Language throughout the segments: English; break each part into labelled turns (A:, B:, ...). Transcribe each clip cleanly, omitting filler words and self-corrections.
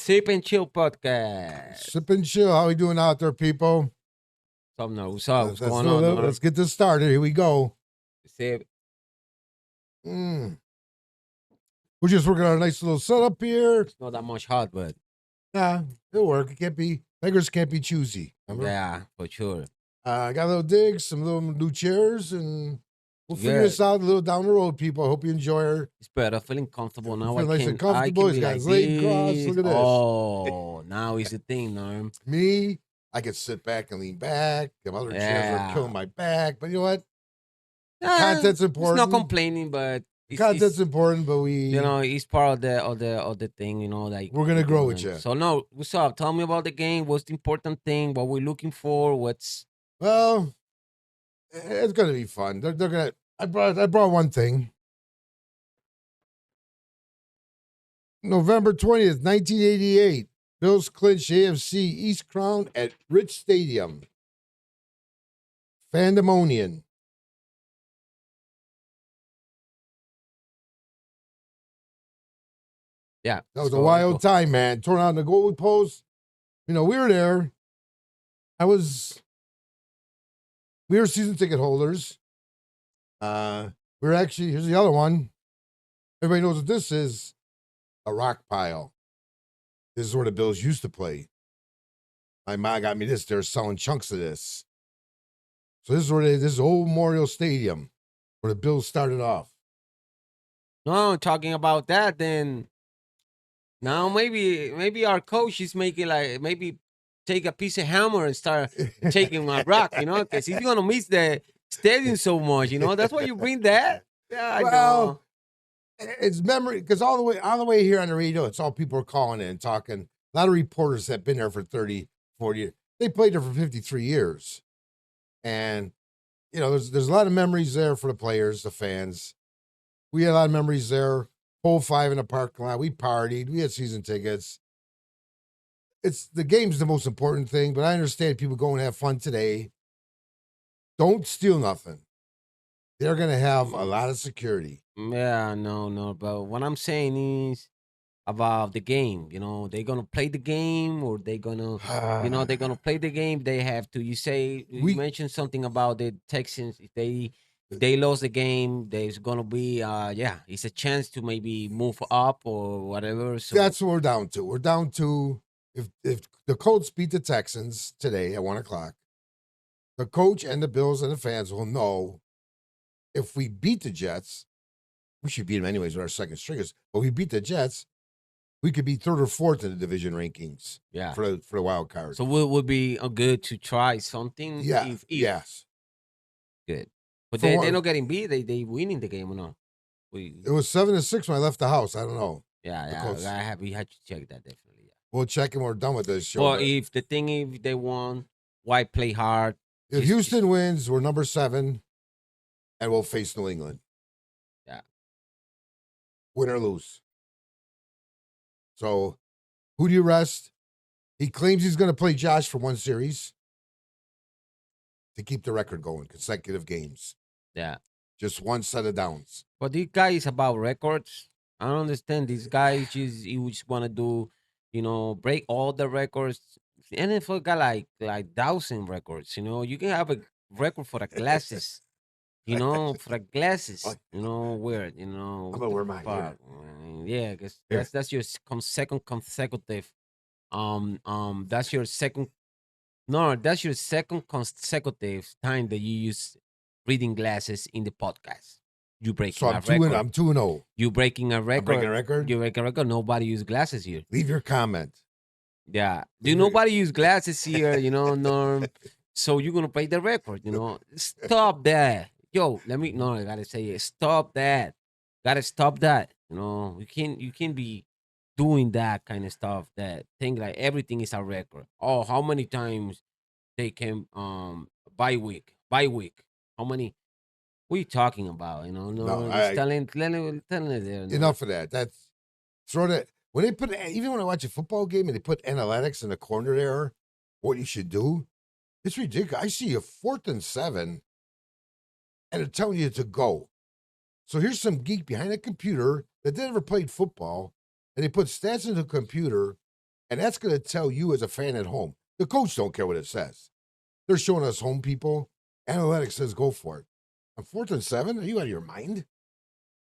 A: Sip and Chill podcast.
B: Sip and chill. How we doing out there, people?
A: What's up? What's going on?
B: Let's get this started. Here we go.
A: Sip.
B: We're just working on a nice little setup here.
A: It's not that much hot, but
B: Yeah, it'll work. It can't be beggars can't be choosy. Remember?
A: yeah, for sure.
B: I got a little digs, some little new chairs, and we'll figure
A: Yeah.
B: this out a little down the road, people. I hope you enjoy her.
A: It's better. Feeling comfortable now.
B: Feel
A: I
B: nice
A: can,
B: and comfortable.
A: I can
B: He's
A: be
B: got
A: like
B: his leg crossed.
A: this.
B: Look at this.
A: Oh, now is the thing, Norm.
B: Me, I can sit back and lean back. The other chairs
A: Yeah.
B: are killing my back. But you know what?
A: Yeah,
B: Content's important.
A: It's not complaining, but
B: Content's important, but we
A: it's part of the thing, like
B: we're gonna grow with you.
A: So no, what's up? Tell me about the game. What's the important thing? What we're looking for? What's
B: Well, it's gonna be fun. They're gonna. I brought one thing. November 20th, 1988. Bills clinch AFC East crown at Rich Stadium. Fandemonian.
A: yeah?
B: That was
A: let's
B: a
A: go, let's
B: wild
A: go.
B: time, man. Torn out in the goal post. We were there. We were season ticket holders. We're actually, here's the other one. Everybody knows what this is. A rock pile. This is where the Bills used to play. My mom got me this. They're selling chunks of this. So this is old Memorial Stadium where the Bills started off.
A: No, talking about that, then now maybe our coach is making like maybe take a piece of hammer and start taking a rock, because he's gonna miss the stadium so much, That's why you bring that. Yeah, I know.
B: Well, it's memory because on the way here on the radio, it's all people are calling in and talking. A lot of reporters have been there for 30, 40 years. They played there for 53 years. And, there's a lot of memories there for the players, the fans. We had a lot of memories there. Hole 5 in the parking lot. We partied. We had season tickets. The game's the most important thing, but I understand people go and have fun today. Don't steal nothing. They're going to have a lot of security.
A: Yeah, no, but what I'm saying is about the game. They're gonna play the game, or they're gonna play the game. They have to. You mentioned something about the Texans. If they lost the game, there's gonna be it's a chance to maybe move up or whatever. So
B: That's what we're down to. We're down to if the Colts beat the Texans today at 1:00, the coach and the Bills and the fans will know if we beat the Jets, we should beat them anyways with our second stringers. But we beat the Jets, we could be third or fourth in the division rankings.
A: Yeah.
B: For the wild card.
A: So it would be good to try something.
B: Yeah. Yes.
A: Good. But
B: For
A: they're not getting beat. They winning the game or not?
B: It was 7-6 when I left the house. I don't know.
A: Yeah. We had to check that definitely. Yeah.
B: We'll check and we're done with this show.
A: Well, if they won, why play hard?
B: If Houston wins, we're number 7, and we'll face New England.
A: Yeah.
B: Win or lose. So, who do you rest? He claims he's going to play Josh for one series to keep the record going, consecutive games.
A: Yeah.
B: Just one set of downs.
A: But these guys about records. I don't understand. These guys you just want to do, break all the records. NFL got like 1,000 records. You can have a record for the glasses. For the glasses. Weird.
B: I'm gonna wear mine.
A: Fuck, man. Yeah, because that's your second consecutive. That's your second. No, that's your second consecutive time that you use reading glasses in the podcast. You breaking
B: So
A: a record.
B: I'm 2-0.
A: You breaking a record.
B: I'm breaking a record.
A: You break a record. Nobody use glasses here.
B: Leave your comment.
A: Yeah. Nobody use glasses here, Norm. So you're gonna break the record, Stop that. Yo, I gotta say it. Stop that. Gotta stop that. You can't be doing that kind of stuff that think like everything is a record. Oh, how many times they can by week. How many? What are you talking about? Telling it there.
B: Enough of that. That's sort of when they put, even when I watch a football game and they put analytics in the corner there, what you should do, it's ridiculous. I see a 4th and 7 and they're telling you to go. So here's some geek behind a computer that never played football, and they put stats in the computer And that's going to tell you as a fan at home. The coach don't care what it says. They're showing us home people. Analytics says go for it. On 4th and 7, are you out of your mind?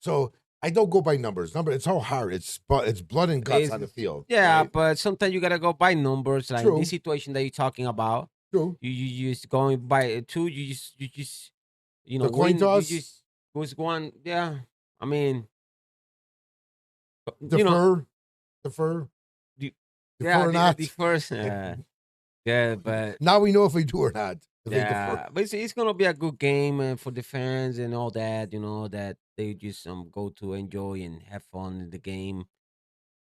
B: So I don't go by numbers. It's how hard. It's blood and guts on the field.
A: Yeah,
B: right?
A: but sometimes you gotta go by numbers. Like
B: True.
A: this situation that you're talking about,
B: True.
A: you just going by two. You just
B: The coin toss?
A: You just was going. Yeah, I mean,
B: Defer.
A: yeah,
B: or not.
A: the first. Yeah, but
B: Now we know if we do or not. If they defer.
A: yeah, but it's gonna be a good game for the fans and all that. That they just go to enjoy and have fun in the game.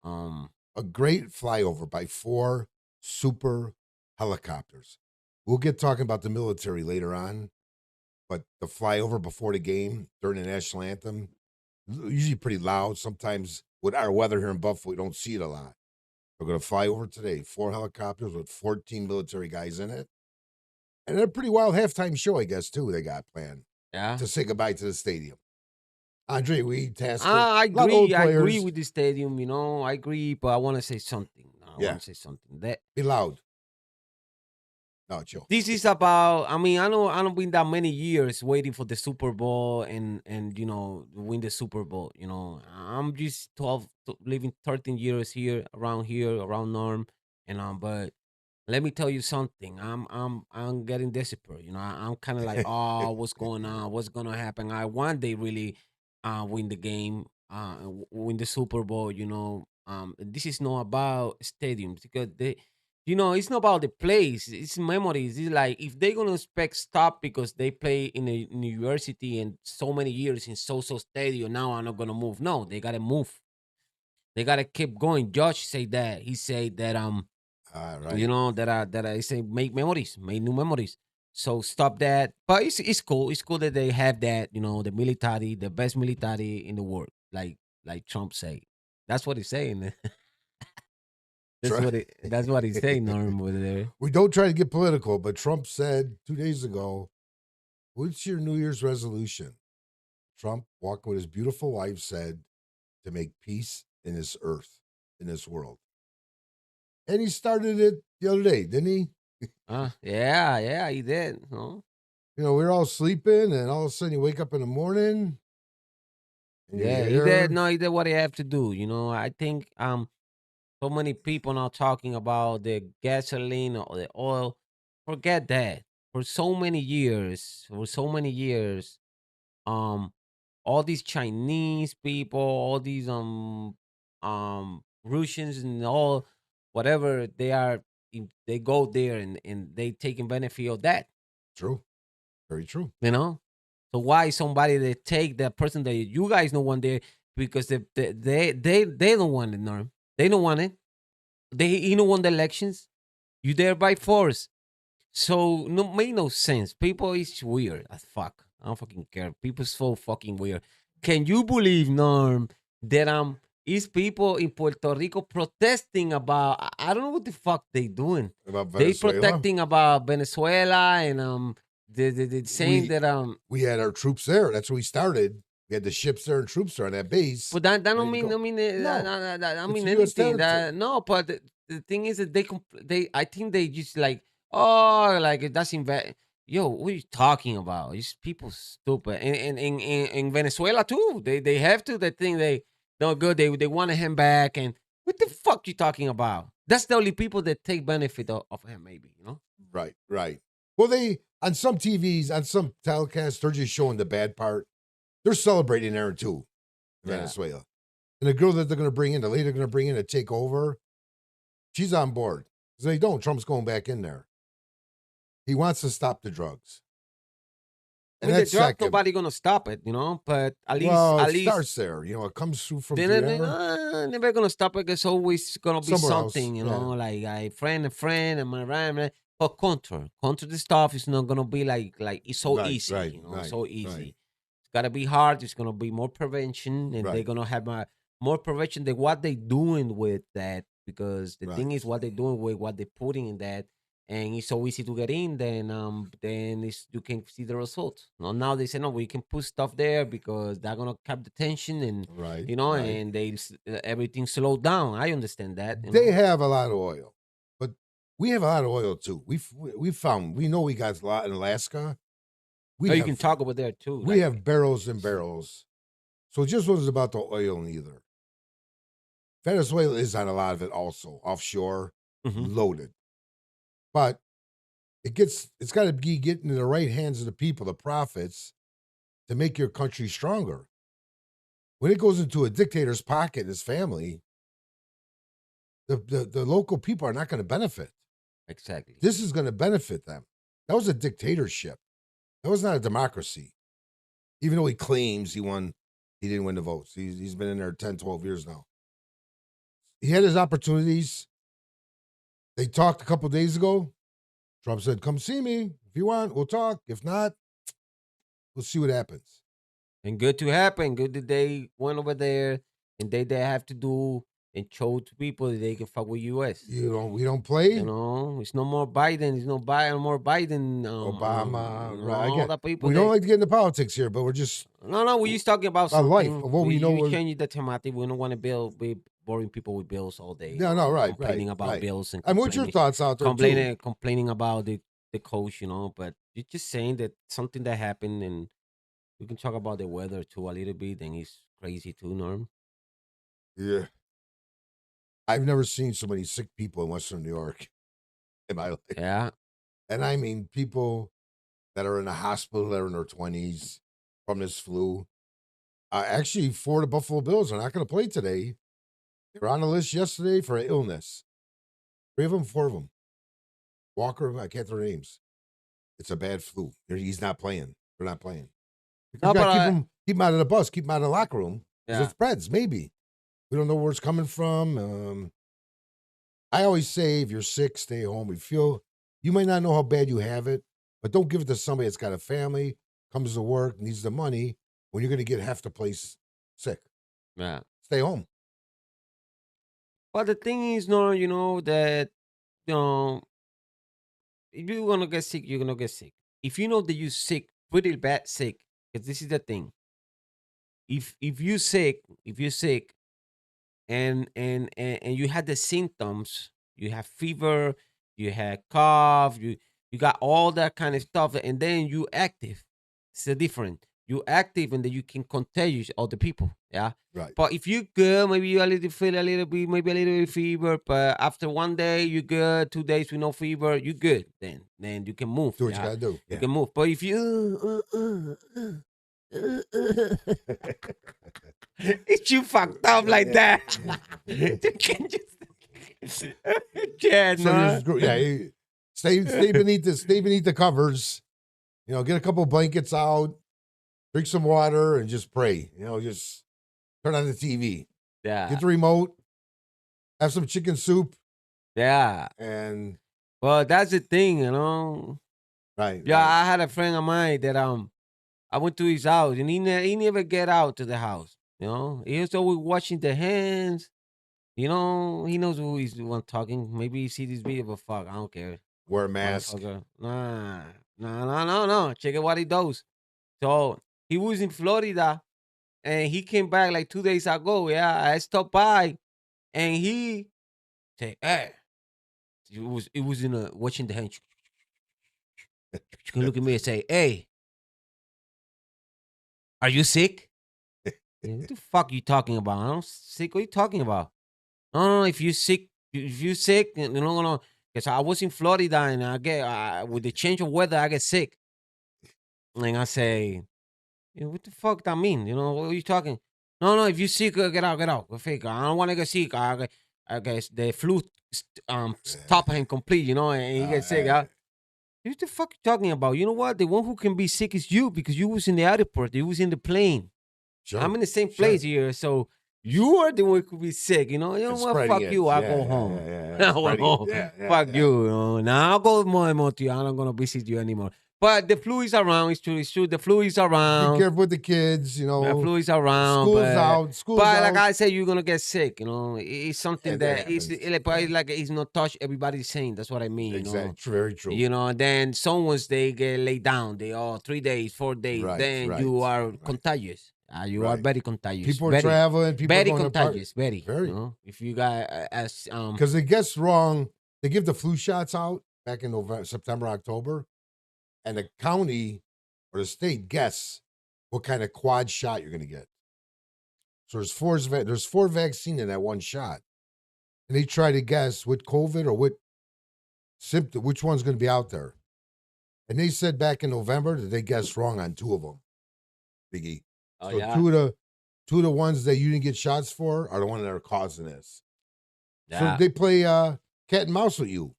B: A great flyover by 4 super helicopters. We'll get talking about the military later on, but the flyover before the game during the national anthem, usually pretty loud. Sometimes with our weather here in Buffalo, we don't see it a lot. We're going to fly over today, 4 helicopters with 14 military guys in it. And a pretty wild halftime show, I guess, too, they got planned.
A: Yeah.
B: To say goodbye to the stadium. Andre, we tasked.
A: I agree with the stadium, I agree, but I want to say something. I want to say something.
B: Be loud. No, Joe.
A: This is about. I mean, I don't been that many years waiting for the Super Bowl and win the Super Bowl. I'm just 12, living 13 years around Norm, and but let me tell you something. I'm getting desperate. I'm kind of like, oh, what's going on? What's gonna happen? I want they really win the game, win the Super Bowl. This is not about stadiums because it's not about the place. It's memories. It's like if they're gonna expect stop because they play in a university and so many years in so stadium. Now I'm not gonna move. No, they gotta move. They gotta keep going. Josh said that. He said that
B: right.
A: that I say make new memories. So stop that. But it's cool. It's cool that they have that. The military, the best military in the world, like Trump said. That's what he's saying. That's what he's saying, Norm, over there.
B: We don't try to get political, but Trump said 2 days ago, "What's your New Year's resolution?" Trump, walking with his beautiful wife, said to make peace in this earth, in this world. And he started it the other day, didn't he?
A: Yeah, he did.
B: We were all sleeping, and all of a sudden you wake up in the morning.
A: Yeah, he did. No, he did what he have to do. I think so many people now talking about the gasoline or the oil. Forget that. For so many years, all these Chinese people, all these Russians and all whatever they are, they go there and they taking benefit of that.
B: True. Very true.
A: So why somebody that take that person that you guys don't want there because they don't want it, Norm. They don't want it. He don't want the elections. You there by force. So make no sense. People is weird as fuck. I don't fucking care. People so fucking weird. Can you believe, Norm, that is people in Puerto Rico protesting about I don't know what the fuck they doing.
B: About Venezuela?
A: They protecting about Venezuela and they saying that
B: we had our troops there. That's where we started. We had the ships there and troops there on that base.
A: But that don't mean anything. No, but the thing is that they I think they just like like it doesn't yo, what are you talking about? These people stupid. And in Venezuela too. They have to. They think they no good. They want him back. And what the fuck you talking about? That's the only people that take benefit of him, maybe,
B: Right. Well, they on some TVs, on some telecasts, they're just showing the bad part. They're celebrating there too, Venezuela. And the girl that they're going to bring in, the lady they're going to bring in to take over, she's on board. Because they don't. Trump's going back in there. He wants to stop the drugs.
A: And that's the drug, nobody going to stop it, But at least
B: it starts there. It comes through from
A: they're never going to stop it. It's always going to be something,
B: else,
A: like a friend, and my right. But control the stuff is not going to be like it's so easy, so easy.
B: Right.
A: It's got to be hard. It's going to be more prevention, and they're going to have more prevention than what they're doing with that. Because the thing is, what they're doing with what they're putting in that and it's so easy to get in, then you can see the results. No, now they say no, we can put stuff there because they're gonna cap the tension, and
B: Right. Right.
A: and everything slowed down. I understand that.
B: They have a lot of oil, but we have a lot of oil too. We found, we know we got a lot in Alaska.
A: You can talk over there too.
B: We have barrels and barrels. So it just wasn't about the oil neither. Venezuela is on a lot of it also, offshore, loaded. But it's got to be getting in the right hands of the people, the profits, to make your country stronger. When it goes into a dictator's pocket and his family, the local people are not going to benefit.
A: Exactly.
B: This is going to benefit them. That was a dictatorship. That was not a democracy. Even though he claims he didn't win the votes. He's been in there 10, 12 years now. He had his opportunities. They talked a couple days ago. Trump said, come see me. If you want, we'll talk. If not, we'll see what happens.
A: And good to happen. Good that they went over there and they have to do and show to people that they can fuck with U.S.
B: We don't play.
A: It's no more Biden. It's no more Biden.
B: Obama. Right.
A: All the people.
B: We don't like to get into politics here, but we're just.
A: No. We're just talking about
B: life. What we know.
A: We change the thematic. We don't want to be boring people with bills all day.
B: No, right.
A: Complaining about bills and.
B: And what's your thoughts out there?
A: Complaining about the coach, but you're just saying that something that happened, and we can talk about the weather too a little bit. And it's crazy too, Norm.
B: Yeah. I've never seen so many sick people in Western New York in my life.
A: Yeah.
B: And I mean people that are in the hospital that are in their 20s from this flu. Actually, 4 of the Buffalo Bills are not going to play today. They were on the list yesterday for an illness. 3 of them, 4 of them. Walker, I can't remember their names. It's a bad flu. He's not playing. They're not playing. No, keep him out of the bus. Keep him out of the locker room. Yeah. It spreads, maybe. We don't know where it's coming from. I always say, if you're sick, stay home. You might not know how bad you have it, but don't give it to somebody that's got a family, comes to work, needs the money, when you're going to get half the place sick.
A: Yeah.
B: Stay home.
A: But the thing is, that, if you're going to get sick, you're going to get sick. If you know that you're sick, pretty bad sick, because this is the thing. If you're sick, and you had the symptoms, you have fever, you had cough, you got all that kind of stuff, and then you active. It's different. You active, and then you can contagious other people. Yeah.
B: Right.
A: But if you good, maybe you feel a little bit, maybe a little bit fever, but after 1 day you good, 2 days with no fever, you good. Then you can move.
B: Do what you gotta do.
A: You can move. But if you if you fucked up like that, you can just
B: stay beneath the covers. Get a couple blankets out, drink some water, and just pray. Just turn on the TV.
A: Yeah.
B: Get the remote. Have some chicken soup.
A: Yeah.
B: And
A: well, that's the thing,
B: Right.
A: Yeah,
B: right.
A: I had a friend of mine that I went to his house, and he never get out to the house. He was always washing the hands. He knows who he's the one talking. Maybe he see this video, but fuck, I don't care.
B: Wear a mask.
A: Nah. Check out what he does. So he was in Florida, and he came back like 2 days ago. Yeah, I stopped by, and he said, "Hey," it was in watching the hands. You can look at me and say, "Hey, are you sick?" What the fuck are you talking about? I'm sick. What are you talking about? No. If you're sick, no. Because I was in Florida, and I get with the change of weather, I get sick. And I say, what the fuck that mean? What are you talking? No. If you're sick, get out. Go fake. I don't want to get sick. I guess the flu stop him complete. And he gets sick. What the fuck you talking about? You know what? The one who can be sick is you, because you was in the airport. You was in the plane.
B: Sure.
A: I'm in the same place here, so you are the one who could be sick. You know what? Fuck you. I go home.
B: Yeah.
A: Fuck you. Now I'll go with my emoji. I'm not gonna visit you anymore. But the flu is around. It's true. It's true. The flu is
B: Be
A: around.
B: careful with the kids, you
A: The
B: know.
A: flu is around.
B: School's
A: but,
B: out. School's
A: but like
B: out.
A: I said, you're gonna get sick. You know, it's something
B: Yeah, that
A: that it's
B: happens.
A: but it's like it's not touch everybody's saying. That's what I mean. You know.
B: Exactly. Very true.
A: You know, and then someone's they get laid down. They 3 days, 4 days.
B: Right,
A: Then you
B: right,
A: are
B: right.
A: contagious. You are
B: Right.
A: very contagious.
B: People are
A: very,
B: traveling. People are
A: very
B: going to party.
A: contagious. Very.
B: Very.
A: You know, if you got as
B: Because it gets wrong. They give the flu shots out back in November, September, October, and the county or the state guess what kind of quad shot you're going to get. So there's four vaccine in that one shot, and they try to guess what COVID or what symptom, which one's going to be out there. And they said back in November that they guessed wrong on two of them. Biggie.
A: oh
B: So
A: yeah,
B: two of the ones that you didn't get shots for are the ones that are causing this.
A: yeah.
B: So they play cat and mouse with you.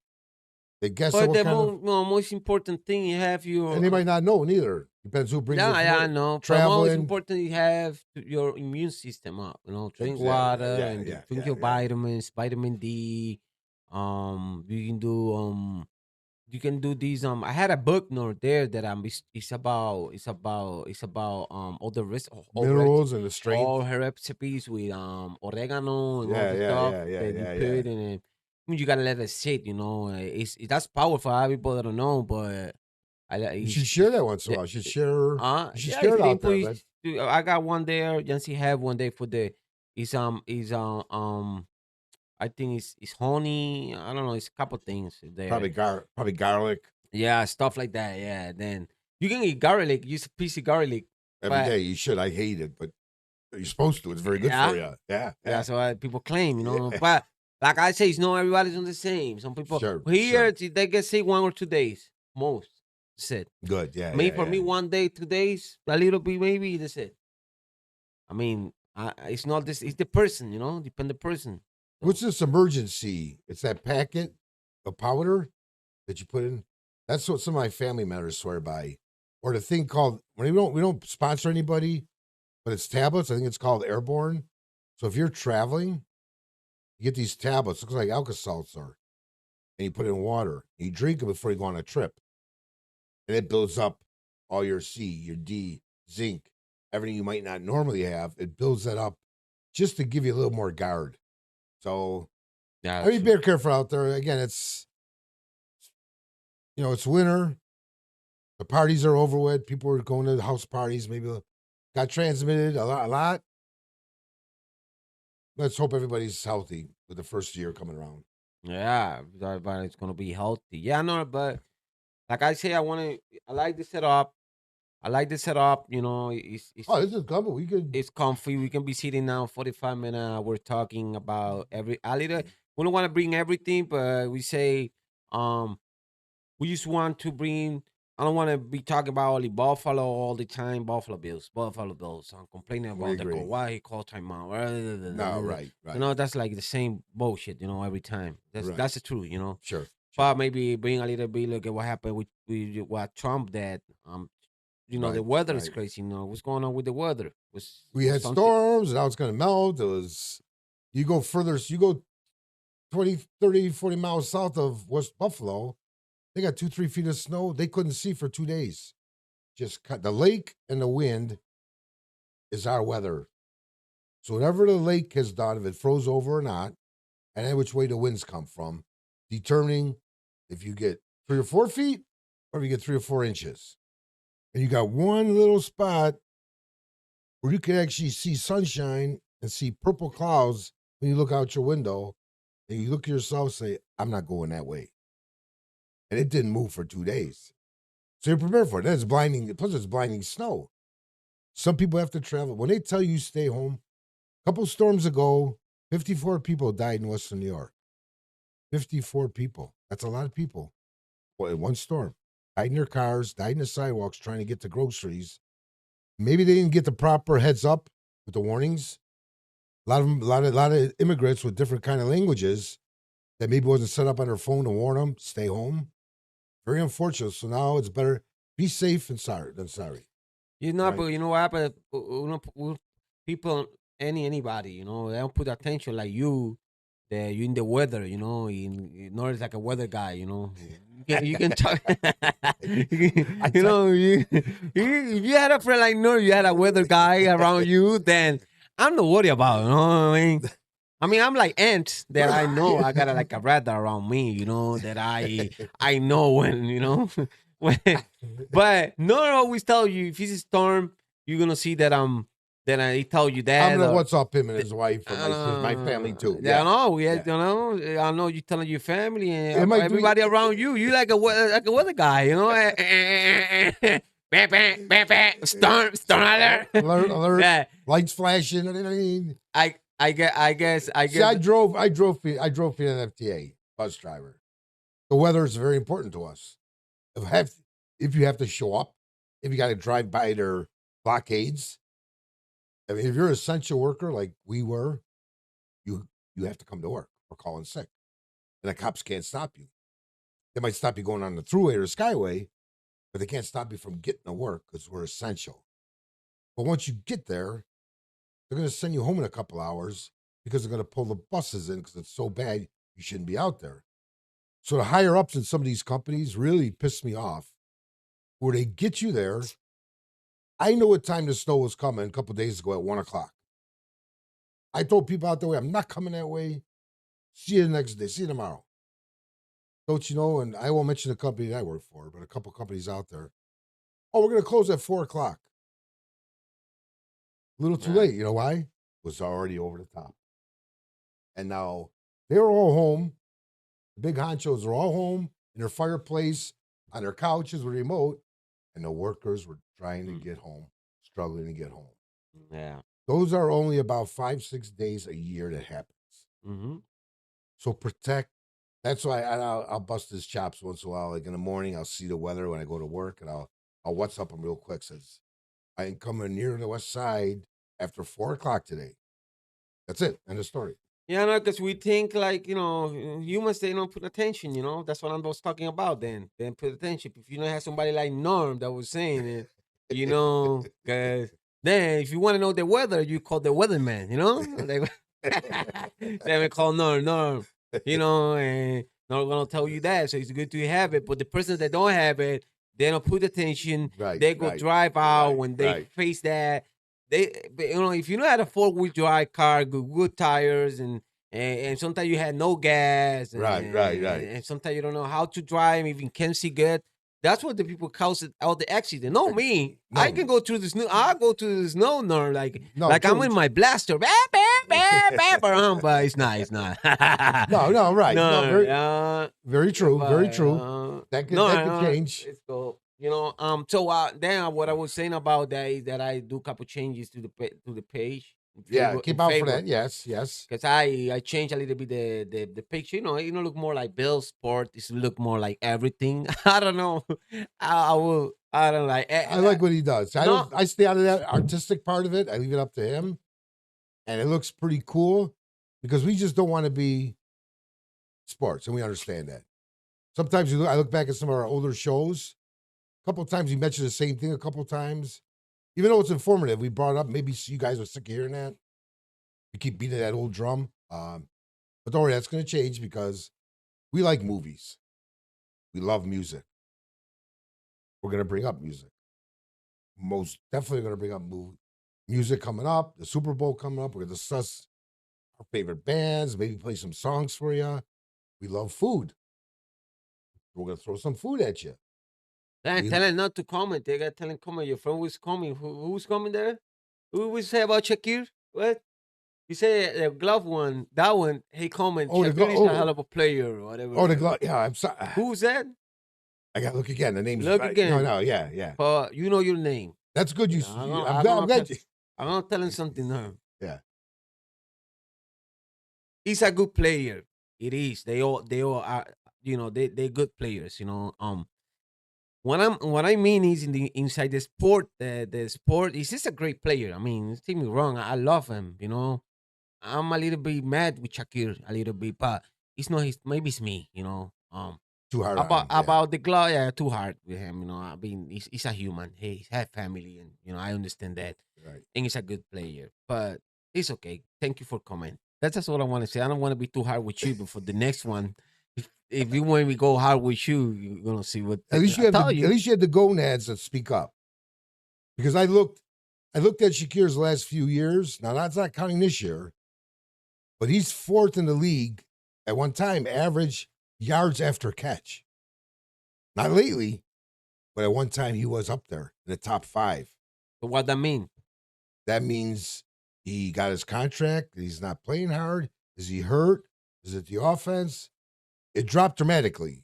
B: They guess
A: But
B: what
A: the
B: kind of,
A: most important thing you have your
B: and they might not know neither. Depends who brings it.
A: yeah, I
B: forward.
A: know. But most
B: Traveling.
A: important, you have your immune system up. You know, drink
B: Exactly.
A: water
B: Yeah,
A: and
B: yeah,
A: drink
B: yeah,
A: your
B: yeah.
A: vitamins, vitamin D. You can do these. I had a book note there that it's about all the risk
B: Minerals and the strength.
A: all her recipes with oregano and all
B: Yeah,
A: the
B: yeah,
A: stuff
B: yeah, yeah,
A: that
B: yeah,
A: you put
B: yeah.
A: in it. I mean, you gotta let it sit. You know, that's powerful. A lot of people that don't know, but
B: You should share that once in a while. You should share. You should
A: yeah,
B: share
A: if
B: it
A: they
B: out there,
A: put
B: man.
A: I got one there. Yancy have one there for the I think it's honey. I don't know. It's a couple things there.
B: Probably garlic
A: Yeah, stuff like that. Yeah. Then you can eat garlic. Use a piece of garlic.
B: every
A: But-
B: day. You should. I hate it, but you're supposed to. It's very good
A: Yeah?
B: for you. Yeah.
A: That's what people claim, you know.
B: Yeah.
A: But like I say, it's not everybody's on the same. Some people
B: Sure,
A: here they get sick 1 or 2 days most. That's it.
B: Good. Yeah.
A: For me, 1 day, 2 days, a little bit maybe. That's it. I mean, it's not this. It's the person, you know. Depend the person.
B: What's this emergency? It's that packet of powder that you put in. That's what some of my family members swear by. Or the thing called we don't sponsor anybody, but it's tablets. I think it's called Airborne. So if you're traveling, you get these tablets. Looks like Alka-Seltzer, and you put it in water. You drink them before you go on a trip, and it builds up all your C, your D, zinc, everything you might not normally have. It builds that up just to give you a little more guard. So,
A: Yeah.
B: I mean, be careful out there. Again, it's winter. The parties are over with. People are going to the house parties. Maybe got transmitted a lot. Let's hope everybody's healthy with the first year coming around.
A: Yeah, everybody's gonna be healthy. Yeah, no, but like I say, I like the setup. I like the setup. You know, it's
B: This is coming. We could.
A: it's comfy. We can be sitting down 45 minutes. We're talking about we don't want to bring everything, but we say we just want to bring. I don't want to be talking about only Buffalo all the time. Buffalo Bills. I'm complaining
B: We
A: about the
B: agree.
A: goal. Why he called timeout?
B: No, right.
A: You know, that's like the same bullshit. You know, every time.
B: Right.
A: That's the truth. You know.
B: Sure.
A: But maybe bring a little bit. Look at what happened with what Trump did. You know, the
B: Right,
A: weather is
B: right.
A: crazy. You know, what's going on with the weather?
B: We had
A: something-
B: storms, and now it's going to melt. It was. You go further. You go 20, 30, 40 miles south of West Buffalo. They got 2-3 feet of snow. They couldn't see for 2 days. Just cut the lake and the wind is our weather. So whatever the lake has done, if it froze over or not, and then which way the winds come from, determining if you get 3 or 4 feet or if you get 3 or 4 inches. And you got one little spot where you can actually see sunshine and see purple clouds when you look out your window and you look at yourself and say, I'm not going that way. And it didn't move for 2 days. So you're prepared for it. Then it's blinding, plus it's blinding snow. Some people have to travel. When they tell you stay home, a couple storms ago, 54 people died in Western New York. 54 people. That's a lot of people. Well, in one storm. Died in their cars, died in the sidewalks trying to get to groceries. Maybe they didn't get the proper heads up with the warnings. A lot of immigrants with different kind of languages that maybe wasn't set up on their phone to warn them, stay home. Very unfortunate. So now it's better be safe and sorry than sorry.
A: You know,
B: Right.
A: but you know what happened? People, anybody, you know, they don't put attention like you. that you in the weather, Nor like a weather guy, you can talk. If you had a friend like Nor, you had a weather guy around you, then I'm not worried about, I mean, I'm like ant that I know I got like a radar around me, that I know when, when, but Nor always tell you if it's a storm, you're gonna see that then I tell you that.
B: I'm gonna what's up him and his wife or my family too.
A: Yeah,
B: Yeah,
A: I know.
B: yeah.
A: I know you telling your family
B: It
A: and
B: might do-
A: everybody around you. You like a weather guy, Bam, bam, bam, bam. Storm alert.
B: alert,
A: Yeah,
B: lights flashing.
A: I guess.
B: See, I drove for an FTA bus driver. The weather is very important to us. If you have to show up, if you got to drive by their blockades. I mean, if you're an essential worker like we were, you have to come to work or call in sick, and the cops can't stop you. They might stop you going on the thruway or the skyway, but they can't stop you from getting to work because we're essential. But once you get there, they're going to send you home in a couple hours because they're going to pull the buses in because it's so bad you shouldn't be out there. So the higher ups in some of these companies really piss me off, where they get you there. I know what time the snow was coming a couple days ago at 1:00. I told people out there, I'm not coming that way. See you the next day. See you tomorrow. Don't you know? And I won't mention the company that I work for, but a couple companies out there. Oh, we're going to close at 4:00. A little too late. You know why? It was already over the top. And now they're all home. The big honchos are all home in their fireplace, on their couches with a remote, and the workers were trying to get home, struggling to get home.
A: Yeah.
B: Those are only about 5-6 days a year that happens.
A: Mm-hmm.
B: So protect. That's why I'll bust his chops once in a while. Like in the morning, I'll see the weather when I go to work, and I'll WhatsApp him real quick. Says I ain't coming near the west side after 4:00 today. That's it. End of story.
A: Yeah, no, because we think like humans they don't put attention. That's what I was talking about. Then put attention. If you don't have somebody like Norm that was saying it, because then if you want to know the weather, you call the weatherman. They will call Norm. And not gonna tell you that. So it's good to have it. But the person that don't have it, they don't put attention.
B: Right,
A: They go
B: right,
A: drive out
B: right,
A: when they
B: right.
A: face that. If you know had a 4-wheel drive car, good tires, and sometimes you had no gas,
B: Right.
A: and sometimes you don't know how to drive, even can't see good. That's what the people cause all the accident. No, me. I can go through the snow. I go through the snow, like I'm in my blaster, but it's not. It's not.
B: No, right.
A: No,
B: very true. Very true. That could change.
A: Let's go. So then what I was saying about that is that I do a couple changes to the page.
B: Yeah, keep out for that. Yes.
A: Because I changed a little bit the picture. It look more like Bill Sport. It look more like everything. I don't know. I don't like.
B: I like what he does. I stay out of that artistic part of it. I leave it up to him, and it looks pretty cool because we just don't want to be sports, and we understand that. Sometimes I look back at some of our older shows. A couple of times we mentioned the same thing. A couple of times. Even though it's informative, we brought it up. Maybe you guys are sick of hearing that. We keep beating that old drum. But don't worry, that's going to change because we like movies. We love music. We're going to bring up music. Most definitely going to bring up music coming up. The Super Bowl coming up. We're going to discuss our favorite bands, maybe play some songs for you. We love food. We're going to throw some food at you.
A: Tell him not to comment. They got tell him comment. Your friend was coming. Who's coming there? Who we say about Shakir? What? You say the glove one, that one. He comment.
B: Oh,
A: Shakir is a hell of a player or whatever.
B: Oh, the glove. Yeah, I'm sorry.
A: Who's that?
B: I got to look again. The name's
A: look
B: right.
A: again.
B: No, yeah.
A: You know your name.
B: That's good. I'm glad you.
A: I'm not telling something now.
B: Yeah.
A: He's a good player. It is. They all are. They're good players. What I mean is inside the sport, the sport is just a great player. I mean, don't take me wrong, I love him. I'm a little bit mad with Shakir, a little bit, but it's not his. Maybe it's me.
B: Too hard
A: about the glove. Yeah, too hard with him. I mean, he's a human. He's had family, and I understand that.
B: Right.
A: And he's a good player, but it's okay. Thank you for comment. That's just what I want to say. I don't want to be too hard with you, but for the next one, if you want me to go hard with you, you're gonna see what.
B: At least you have at least you had the gonads that speak up. Because I looked at Shakir's last few years. Now that's not counting this year, but he's fourth in the league at one time, average yards after catch. Not lately, but at one time he was up there in the top 5.
A: So what that mean?
B: That means he got his contract. He's not playing hard. Is he hurt? Is it the offense? It dropped dramatically.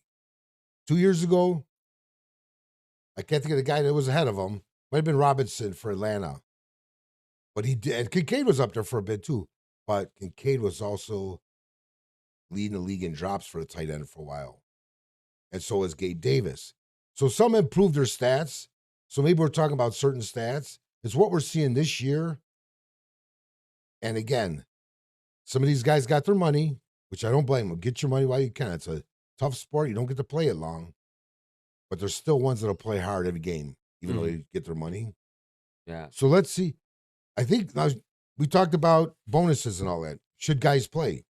B: 2 years ago, I can't think of the guy that was ahead of him. Might have been Robinson for Atlanta. But he did. And Kincaid was up there for a bit too. But Kincaid was also leading the league in drops for the tight end for a while. And so was Gabe Davis. So some improved their stats. So maybe we're talking about certain stats. It's what we're seeing this year. And again, some of these guys got their money, which I don't blame them. Get your money while you can. It's a tough sport. You don't get to play it long. But there's still ones that'll play hard every game, even though they get their money.
A: Yeah.
B: So let's see. I think now we talked about bonuses and all that. Should guys play?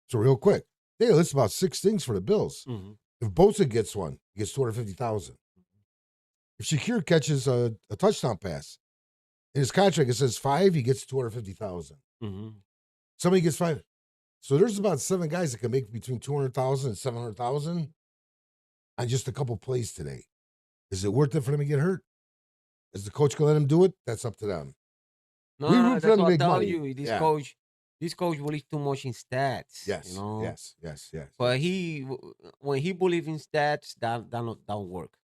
B: So real quick, they list about 6 things for the Bills.
A: Mm-hmm.
B: If Bosa gets one, he gets $250,000. If Shakir catches a touchdown pass, in his contract it says 5, he gets $250,000.
A: Mm-hmm.
B: Somebody gets 5. So there's about 7 guys that can make between $200,000 and $700,000 on just a couple plays today. Is it worth it for them to get hurt? Is the coach gonna let them do it? That's up to them.
A: No,
B: We root for them
A: that's
B: to
A: what I
B: make
A: tell
B: money.
A: you. This
B: Yeah.
A: coach believes too much in stats.
B: Yes,
A: You know?
B: yes.
A: But when he believes in stats, that don't work.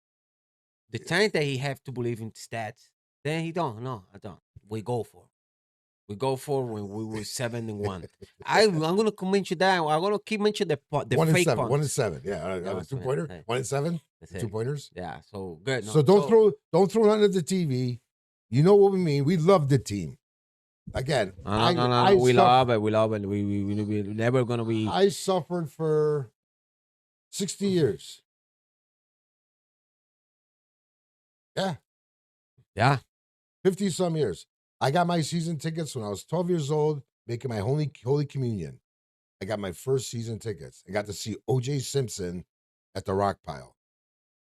A: The time that he have to believe in stats, then he don't. No, I don't. We go for when we were 7-1. I'm gonna mention that. I'm gonna keep mentioning the
B: 1 and
A: fake
B: 7.
A: punts.
B: 1 and 7. Yeah,
A: Yeah,
B: 2-pointer.
A: right.
B: 1 and 7.
A: That's
B: 2
A: it.
B: pointers.
A: Yeah. So good. No,
B: So don't throw nothing at the TV. You know what we mean. We love the team. Again,
A: No. We love it. We love it. We never gonna be.
B: I suffered for 60 years. Yeah,
A: Yeah.
B: 50 some years. I got my season tickets when I was 12 years old, making my Holy Communion. I got my first season tickets. I got to see O.J. Simpson at the Rock Pile.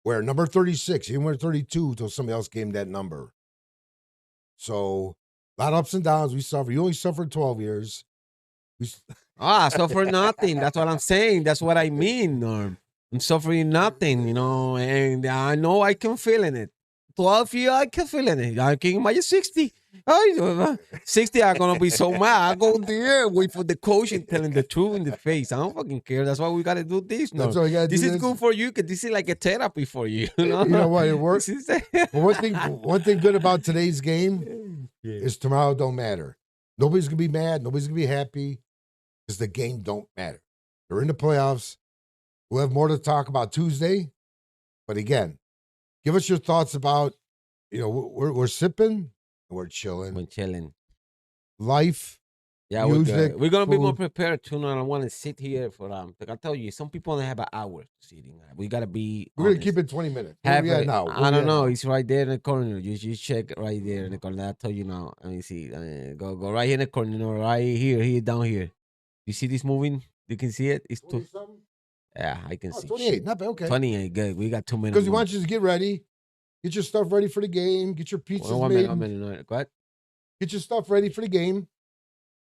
B: Where number 36, he didn't wear 32 until somebody else gave him that number. So, a lot of ups and downs. We suffered. You only suffered 12 years.
A: Suffer nothing. That's what I'm saying. That's what I mean, Norm. I'm suffering nothing, and I know I can feel in it. 12 years, I can feel it. I can imagine 60. 60, I'm going to be so mad. I go there, wait for the coach and tell him the truth in the face. I don't fucking care. That's why we got to do this. No.
B: That's why we got to do
A: this.
B: This
A: is good for you because this is like a therapy for you. You
B: know what? It works.
A: But
B: one thing good about today's game is tomorrow don't matter. Nobody's going to be mad. Nobody's going to be happy because the game don't matter. They're in the playoffs. We'll have more to talk about Tuesday. But again, give us your thoughts about, we're sipping and we're chilling.
A: We're chilling.
B: Life.
A: Yeah,
B: music,
A: we're gonna be more
B: food.
A: prepared too. I don't want to sit here for like I tell you, some people only have an hour sitting. We gotta be.
B: We're going to
A: honest.
B: keep it 20 minutes. Where we at now?
A: I don't know. It's right there in the corner. You check right there in the corner. I tell you now. Let me see. Go right here in the corner. Right here, down here. You see this moving? You can see it. It's
B: 20 something?
A: Yeah, I can see.
B: 28. Not bad. Okay.
A: 28. Good. We got 2 minutes.
B: Because we want you to get ready. Get your stuff ready for the game. Get your pizzas made.
A: 1 minute. Go ahead.
B: Get your stuff ready for the game.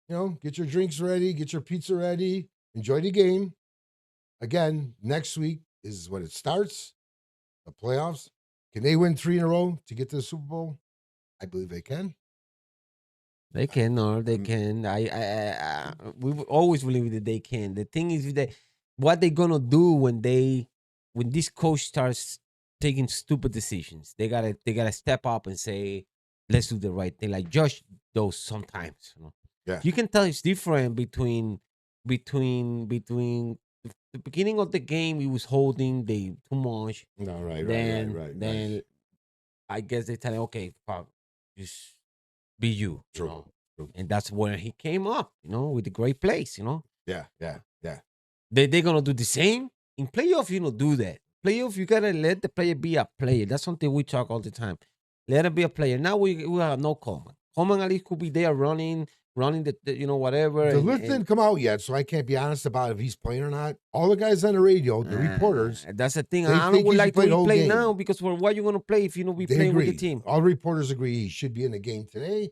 B: Get your drinks ready. Get your pizza ready. Enjoy the game. Again, next week is when it starts. The playoffs. Can they win 3 in a row to get to the Super Bowl? I believe they can.
A: They can, or they can. We always believe that they can. The thing is that what they gonna do when this coach starts taking stupid decisions, they gotta step up and say, let's do the right thing. Like Josh does sometimes.
B: Yeah.
A: You can tell it's different between the beginning of the game. He was holding too much.
B: No, right.
A: Then I guess they tell him, okay, just be you.
B: True.
A: And that's where he came up, with the great plays,
B: Yeah.
A: They're gonna do the same in playoff. You don't do that. Playoff, you gotta let the player be a player. That's something we talk all the time. Let him be a player. Now we have no Coleman. Coleman at least could be there running, running the whatever.
B: The list didn't come out yet, so I can't be honest about if he's playing or not. All the guys on the radio, the reporters,
A: That's the thing.
B: they
A: I
B: think
A: don't would
B: he should
A: like
B: play
A: to
B: the whole
A: play
B: game.
A: now because for what you gonna play if you don't be
B: they
A: playing
B: agree.
A: with the team?
B: All reporters agree he should be in the game today.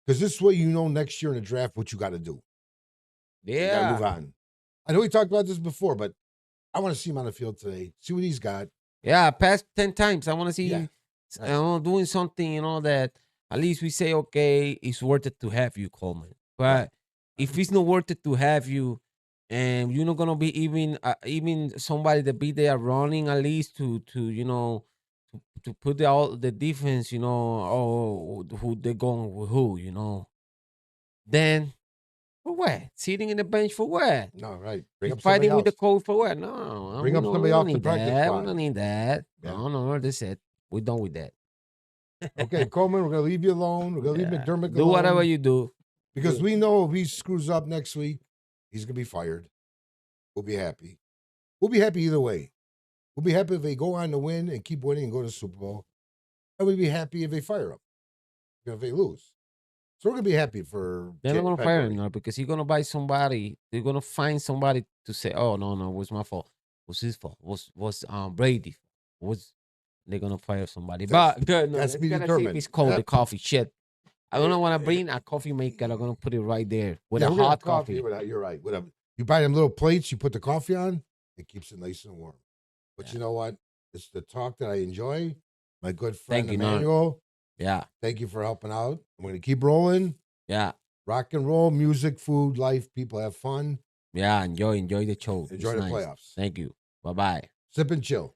B: Because this way you know next year in the draft what you got to do. You gotta move
A: Yeah,
B: on. I know we talked about this before, but I want to see him on the field today. See what he's got.
A: yeah. Past 10 times, I want to see
B: Yeah.
A: you doing something. That at least we say, okay, it's worth it to have you, Coleman. But if it's not worth it to have you, and you're not gonna be even somebody to be there running at least to to put all the defense, who they're going with who. Then for what? Sitting in the bench for what?
B: No, right. Bring
A: You
B: up somebody
A: fighting with the
B: else.
A: coach for what? No,
B: Bring
A: we
B: up
A: don't-
B: somebody
A: we don't
B: off the
A: need
B: practice
A: that.
B: squad.
A: We don't need that.
B: Yeah.
A: No, that's it. We're done with that.
B: Okay, Coleman, we're gonna leave you alone. We're gonna leave
A: Yeah.
B: McDermott
A: Do
B: alone.
A: whatever you do.
B: Because we know if he screws up next week, he's gonna be fired. We'll be happy. We'll be happy either way. We'll be happy if they go on to win and keep winning and go to the Super Bowl. And we'd be happy if they fire him. If they lose. So we're gonna be happy for
A: They're not gonna fire him
B: February.
A: now because he's gonna buy somebody. They're gonna find somebody to say, "Oh no, it was my fault. It was his fault. It was Brady? Was they're gonna fire somebody?"
B: That's-
A: But good. No,
B: that's
A: let's
B: be
A: gotta see if
B: determined.
A: it's cold.
B: Yeah.
A: The coffee shit. I don't know when I bring a coffee maker. I'm gonna put it right there with
B: Yeah,
A: a
B: we're gonna
A: hot
B: have
A: coffee.
B: You're right. Whatever. You buy them little plates, you put the coffee on, it keeps it nice and warm. But
A: Yeah.
B: you know what? It's the talk that I enjoy. My good friend
A: Thank you, Narn.
B: Emmanuel.
A: Yeah,
B: Thank you for helping out. I'm gonna keep rolling.
A: yeah,
B: Rock and roll, music, food, life. People have fun.
A: yeah. Enjoy the show.
B: Enjoy
A: It's
B: the
A: nice.
B: playoffs.
A: Thank you. Bye bye.
B: Sip and chill.